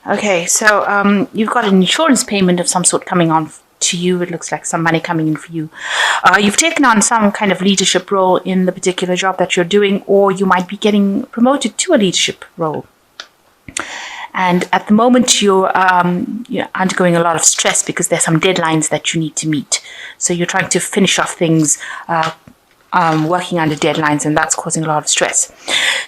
Okay, so you've got an insurance payment of some sort coming on to you. It looks like some money coming in for you. You've taken on some kind of leadership role in the particular job that you're doing, or you might be getting promoted to a leadership role. And at the moment, you're undergoing a lot of stress because there's some deadlines that you need to meet. So you're trying to finish off things, working under deadlines, and that's causing a lot of stress.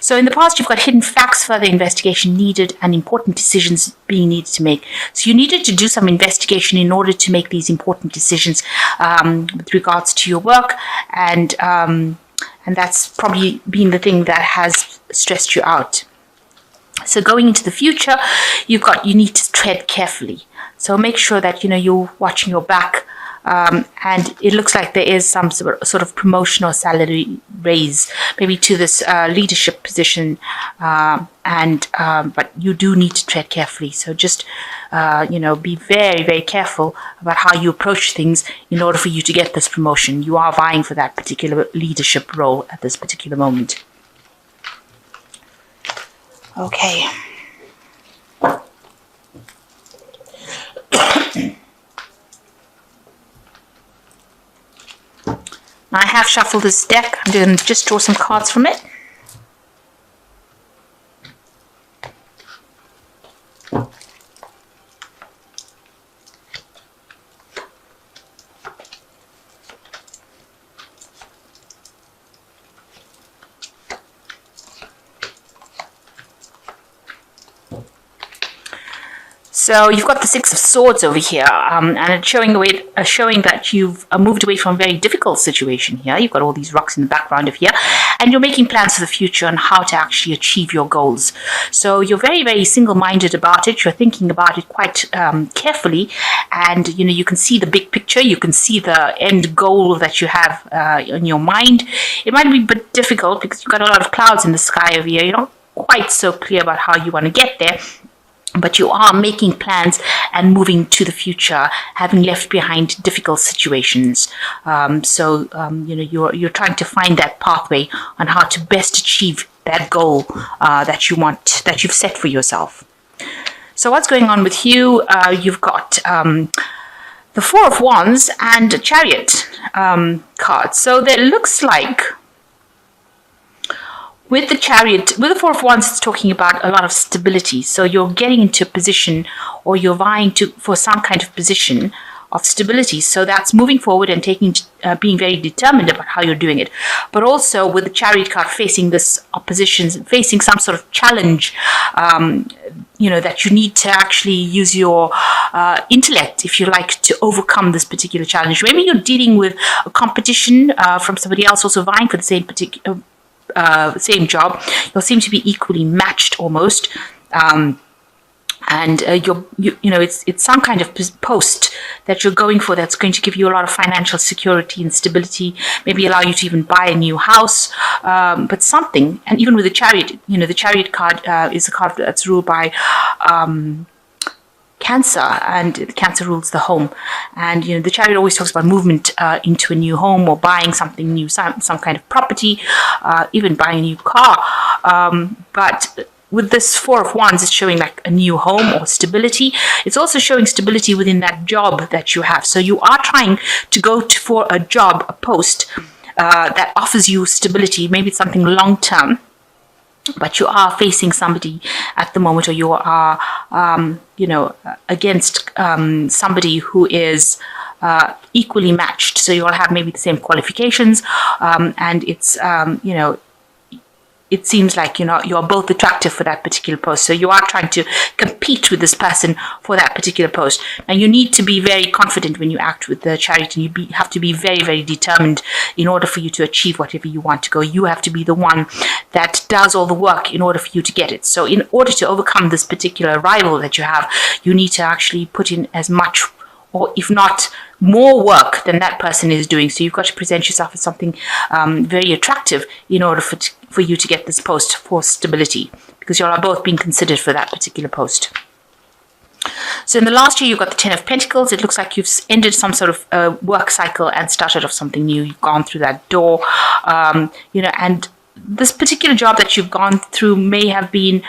So in the past, you've got hidden facts, further investigation needed, and important decisions being needed to make. So you needed to do some investigation in order to make these important decisions with regards to your work, and that's probably been the thing that has stressed you out. So going into the future, you need to tread carefully. So make sure that you're watching your back. And it looks like there is some sort of promotion or salary raise, maybe to this leadership position, but you do need to tread carefully. So just be very, very careful about how you approach things in order for you to get this promotion. You are vying for that particular leadership role at this particular moment. Okay. I have shuffled this deck. I'm going to just draw some cards from it. So you've got the Six of Swords over here, and it's showing that you've moved away from a very difficult situation here. You've got all these rocks in the background of here, and you're making plans for the future and how to actually achieve your goals. So you're very, very single-minded about it. You're thinking about it quite carefully, and you can see the big picture. You can see the end goal that you have in your mind. It might be a bit difficult because you've got a lot of clouds in the sky over here. You're not quite so clear about how you want to get there. But you are making plans and moving to the future, having left behind difficult situations. You're trying to find that pathway on how to best achieve that goal that you've set for yourself. So what's going on with you? You've got the Four of Wands and a Chariot card. So there looks like, with the Chariot, with the Four of Wands, it's talking about a lot of stability. So you're getting into a position, or you're vying for some kind of position of stability. So that's moving forward and being very determined about how you're doing it. But also with the Chariot card facing this opposition, facing some sort of challenge, that you need to actually use your intellect, if you like, to overcome this particular challenge. Maybe you're dealing with a competition from somebody else also vying for the same job. You'll seem to be equally matched almost, and it's some kind of post that you're going for that's going to give you a lot of financial security and stability, maybe allow you to even buy a new house, but something. And even with the Chariot, the Chariot card is a card that's ruled by Cancer, and Cancer rules the home. And the Chariot always talks about movement into a new home, or buying something new, some kind of property, even buying a new car. But with this Four of Wands, it's showing like a new home or stability. It's also showing stability within that job that you have. So you are trying to go for a job, a post that offers you stability. Maybe it's something long term, but you are facing somebody at the moment, or you are, against somebody who is equally matched. So you'll have maybe the same qualifications, and it's, it seems like you're both attractive for that particular post. So you are trying to compete with this person for that particular post. Now you need to be very confident when you act with the Chariot, and you have to be very, very determined in order for you to achieve whatever you want to go. You have to be the one that does all the work in order for you to get it. So in order to overcome this particular rival that you have, you need to actually put in as much, or if not more, work than that person is doing. So you've got to present yourself as something very attractive in order for you to get this post for stability, because you are both being considered for that particular post. So in the last year, you've got the Ten of Pentacles. It looks like you've ended some sort of work cycle and started off something new. You've gone through that door, and this particular job that you've gone through may have been,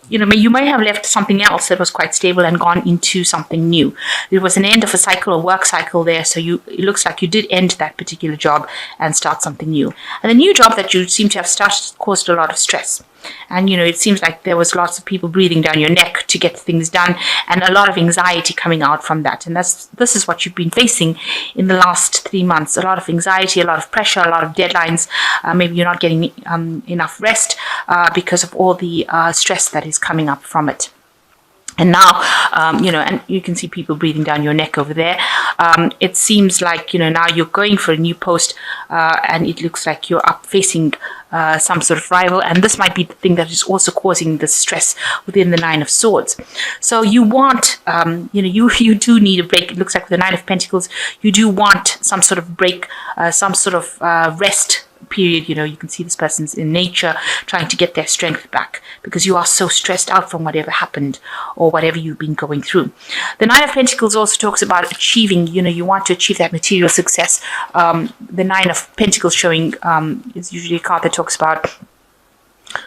you may have left something else that was quite stable and gone into something new. There was an end of a cycle, a work cycle there, so it looks like you did end that particular job and start something new. And the new job that you seem to have started caused a lot of stress. And, it seems like there was lots of people breathing down your neck to get things done, and a lot of anxiety coming out from that. And this is what you've been facing in the last 3 months. A lot of anxiety, a lot of pressure, a lot of deadlines. Maybe you're not getting enough rest because of all the stress that is coming up from it. And now, and you can see people breathing down your neck over there. It seems like, now you're going for a new post, and it looks like you're up facing some sort of rival. And this might be the thing that is also causing the stress within the Nine of Swords. So you want, you do need a break. It looks like with the Nine of Pentacles, you do want some sort of break, some sort of rest period. You can see this person's in nature trying to get their strength back because you are so stressed out from whatever happened or whatever you've been going through. The Nine of Pentacles also talks about achieving, you want to achieve that material success. The Nine of Pentacles showing is usually a card that talks about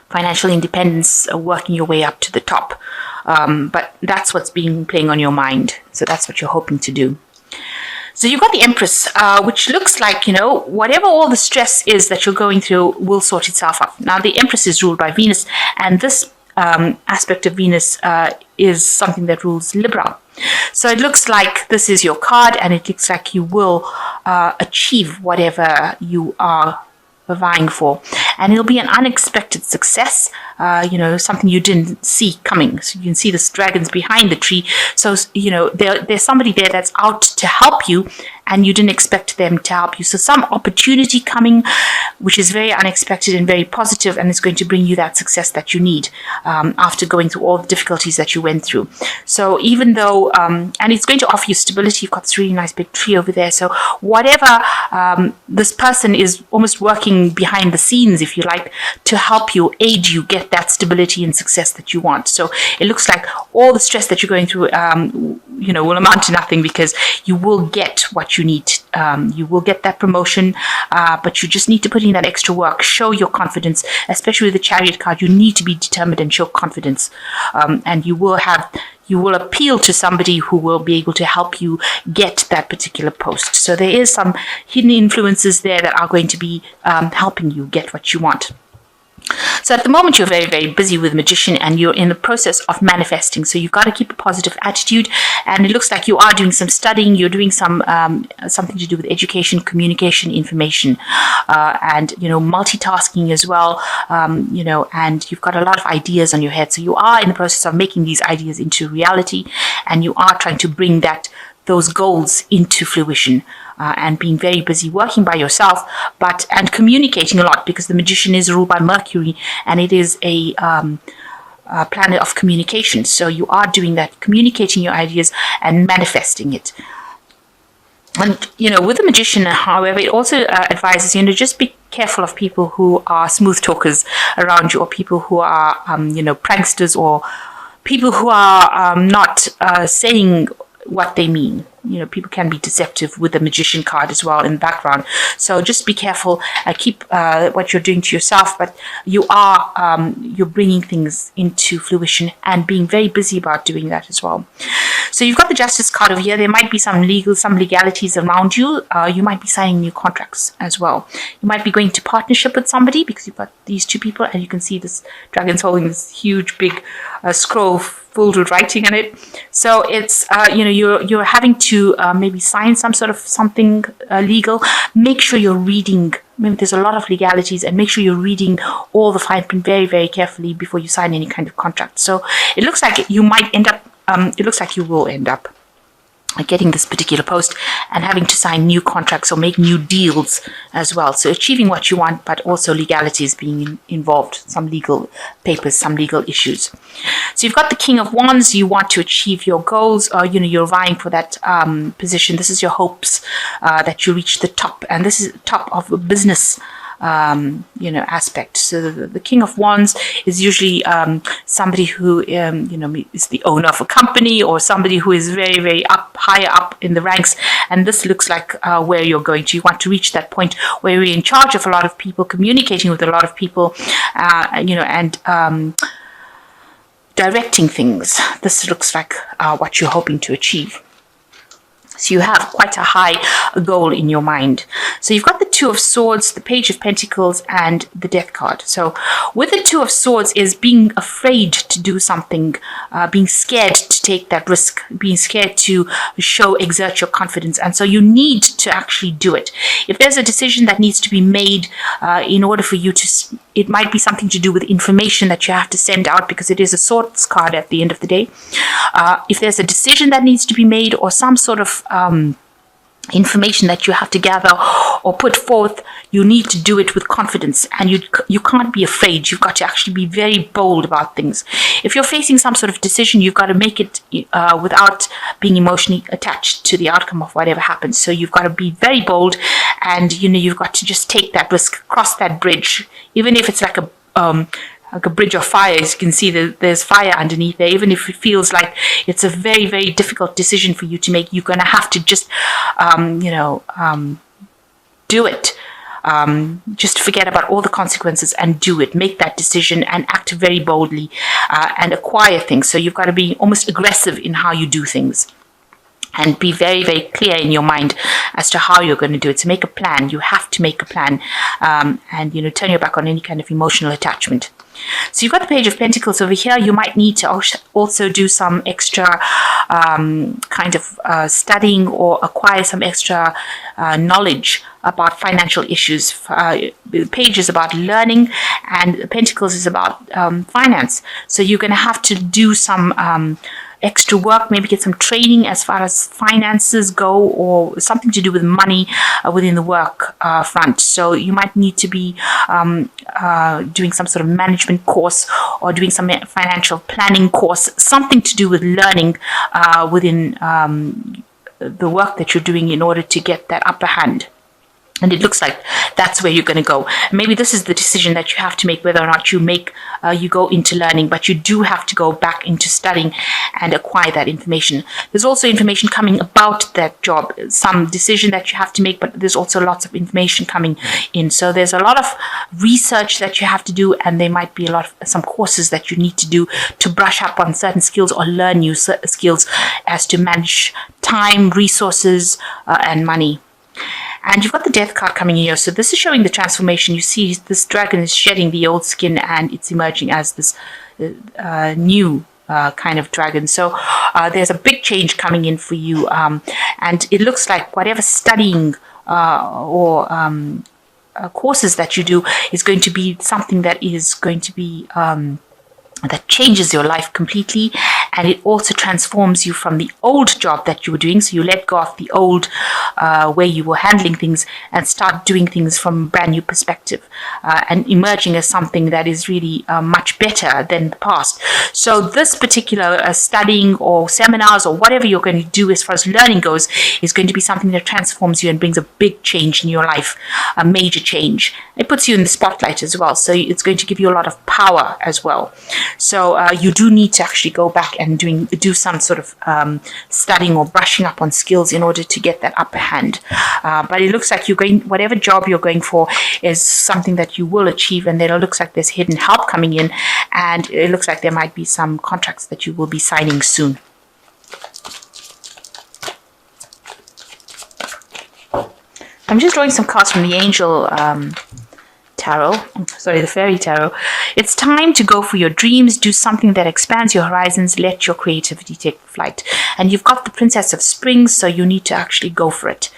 financial independence, working your way up to the top. But that's what's been playing on your mind. So that's what you're hoping to do. So you've got the Empress, which looks like, whatever all the stress is that you're going through will sort itself out. Now, the Empress is ruled by Venus, and this aspect of Venus is something that rules Libra. So it looks like this is your card, and it looks like you will achieve whatever you are vying for. And it'll be an unexpected success, something you didn't see coming. So you can see the dragons behind the tree. So, there's somebody there that's out to help you, and you didn't expect them to help you. So some opportunity coming, which is very unexpected and very positive, and it's going to bring you that success that you need after going through all the difficulties that you went through. So even though, and it's going to offer you stability, you've got this really nice big tree over there. So whatever, this person is almost working behind the scenes, if you like, to help you, aid you get that stability and success that you want. So it looks like all the stress that you're going through, will amount to nothing because you will get what you need. You will get that promotion, but you just need to put in that extra work. Show your confidence, especially with the Chariot card. You need to be determined and show confidence, and you will appeal to somebody who will be able to help you get that particular post. So there is some hidden influences there that are going to be helping you get what you want. So at the moment, you're very, very busy with Magician, and you're in the process of manifesting. So you've got to keep a positive attitude, and it looks like you are doing some studying. You're doing some something to do with education, communication, information, and multitasking as well. And you've got a lot of ideas on your head. So you are in the process of making these ideas into reality, and you are trying to bring those goals into fruition. And being very busy working by yourself, and communicating a lot, because the Magician is ruled by Mercury, and it is a planet of communication. So you are doing that, communicating your ideas and manifesting it. And with the Magician, however, it also advises just be careful of people who are smooth talkers around you, or people who are pranksters, or people who are not saying what they mean. People can be deceptive with the Magician card as well in the background. So just be careful. Keep what you're doing to yourself, but you're bringing things into fruition and being very busy about doing that as well. So you've got the Justice card over here. There might be some legalities around you. You might be signing new contracts as well. You might be going to partnership with somebody because you've got these two people, and you can see this dragon's holding this huge big scroll filled with writing on it. So it's you're having to maybe sign some sort of something legal. Make sure you're reading. Maybe there's a lot of legalities, and make sure you're reading all the fine print very, very carefully before you sign any kind of contract. So it looks like you might end up. It looks like you will end up getting this particular post and having to sign new contracts or make new deals as well. So achieving what you want, but also legalities being involved, some legal papers, some legal issues. So you've got the King of Wands. You want to achieve your goals, or you're vying for that position. This is your hopes that you reach the top, and this is the top of a business aspect. So the King of Wands is usually somebody who is the owner of a company, or somebody who is very, very higher up in the ranks. And this looks like where you're going to. You want to reach that point where you're in charge of a lot of people, communicating with a lot of people, and directing things. This looks like what you're hoping to achieve. So you have quite a high goal in your mind. So you've got the Two of Swords, the Page of Pentacles, and the Death card. So with the Two of Swords is being afraid to do something, being scared to take that risk, being scared to exert your confidence. And so you need to actually do it. If there's a decision that needs to be made in order for you to, it might be something to do with information that you have to send out, because it is a Swords card at the end of the day. If there's a decision that needs to be made, or some sort of information that you have to gather or put forth, you need to do it with confidence, and you can't be afraid. You've got to actually be very bold about things. If you're facing some sort of decision, you've got to make it without being emotionally attached to the outcome of whatever happens. So you've got to be very bold, and you've got to just take that risk, cross that bridge, even if it's like a bridge of fire. As you can see, there's fire underneath there. Even if it feels like it's a very, very difficult decision for you to make, you're going to have to just, do it. Just forget about all the consequences and do it. Make that decision and act very boldly and acquire things. So you've got to be almost aggressive in how you do things, and be very, very clear in your mind as to how you're going to do it. So make a plan. You have to make a plan, and turn your back on any kind of emotional attachment. So you've got the Page of Pentacles over here. You might need to also do some extra studying, or acquire some extra knowledge about financial issues. The Page is about learning, and the Pentacles is about finance. So you're going to have to do some extra work, maybe get some training as far as finances go, or something to do with money within the work front. So you might need to be doing some sort of management course, or doing some financial planning course, something to do with learning within the work that you're doing in order to get that upper hand. And it looks like that's where you're going to go. Maybe this is the decision that you have to make, whether or not you go into learning, but you do have to go back into studying and acquire that information. There's also information coming about that job, some decision that you have to make, but there's also lots of information coming in. So there's a lot of research that you have to do, and there might be some courses that you need to do to brush up on certain skills, or learn new skills as to manage time, resources, and money. And you've got the Death card coming in here. So this is showing the transformation. You see this dragon is shedding the old skin, and it's emerging as this new kind of dragon. So there's a big change coming in for you. And it looks like whatever studying or courses that you do is going to be something that is going to be that changes your life completely, and it also transforms you from the old job that you were doing. So you let go of the old way you were handling things and start doing things from a brand new perspective, and emerging as something that is really much better than the past. So this particular studying or seminars or whatever you're going to do as far as learning goes is going to be something that transforms you and brings a big change in your life, a major change. It puts you in the spotlight as well. So it's going to give you a lot of power as well. So you do need to actually go back and do some sort of studying or brushing up on skills in order to get that upper hand. But it looks like whatever job you're going for is something that you will achieve, and then it looks like there's hidden help coming in, and it looks like there might be some contracts that you will be signing soon. I'm just drawing some cards from the Angel the Fairy Tarot. It's time to go for your dreams, do something that expands your horizons, let your creativity take flight. And you've got the Princess of Spring, so you need to actually go for it.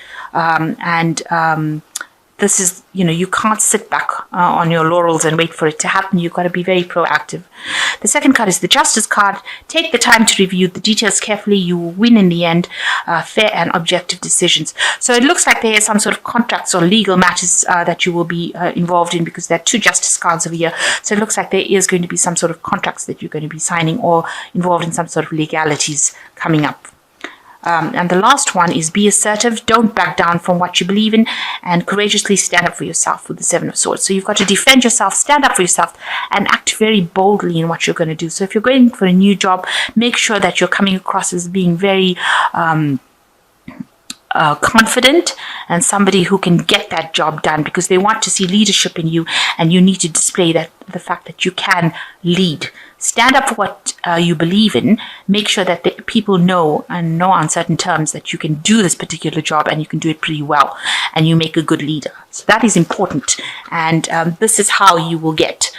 This is, you can't sit back on your laurels and wait for it to happen. You've got to be very proactive. The second card is the Justice card. Take the time to review the details carefully. You will win in the end. Fair and objective decisions. So it looks like there is some sort of contracts or legal matters that you will be involved in, because there are two Justice cards over here. So it looks like there is going to be some sort of contracts that you're going to be signing, or involved in some sort of legalities coming up. And the last one is be assertive. Don't back down from what you believe in, and courageously stand up for yourself with the Seven of Swords. So you've got to defend yourself, stand up for yourself, and act very boldly in what you're going to do. So if you're going for a new job, make sure that you're coming across as being very confident and somebody who can get that job done, because they want to see leadership in you, and you need to display that the fact that you can lead. Stand up for what you believe in. Make sure that the people know on certain terms that you can do this particular job and you can do it pretty well, and you make a good leader. So that is important, and this is how you will get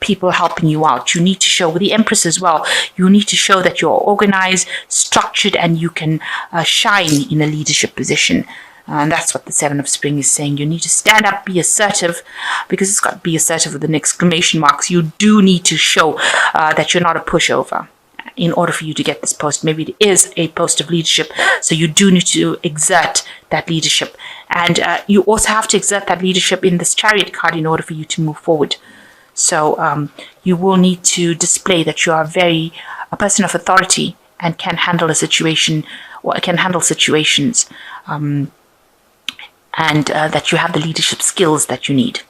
people helping you out. You need to show, with the Empress as well, you need to show that you're organized, structured, and you can shine in a leadership position. And that's what the Seven of Spring is saying. You need to stand up, be assertive, because it's got to be assertive with an exclamation marks. You do need to show that you're not a pushover in order for you to get this post. Maybe it is a post of leadership, so you do need to exert that leadership. And you also have to exert that leadership in this Chariot card in order for you to move forward. So you will need to display that you are a person of authority and can handle a situation, or can handle situations, and that you have the leadership skills that you need.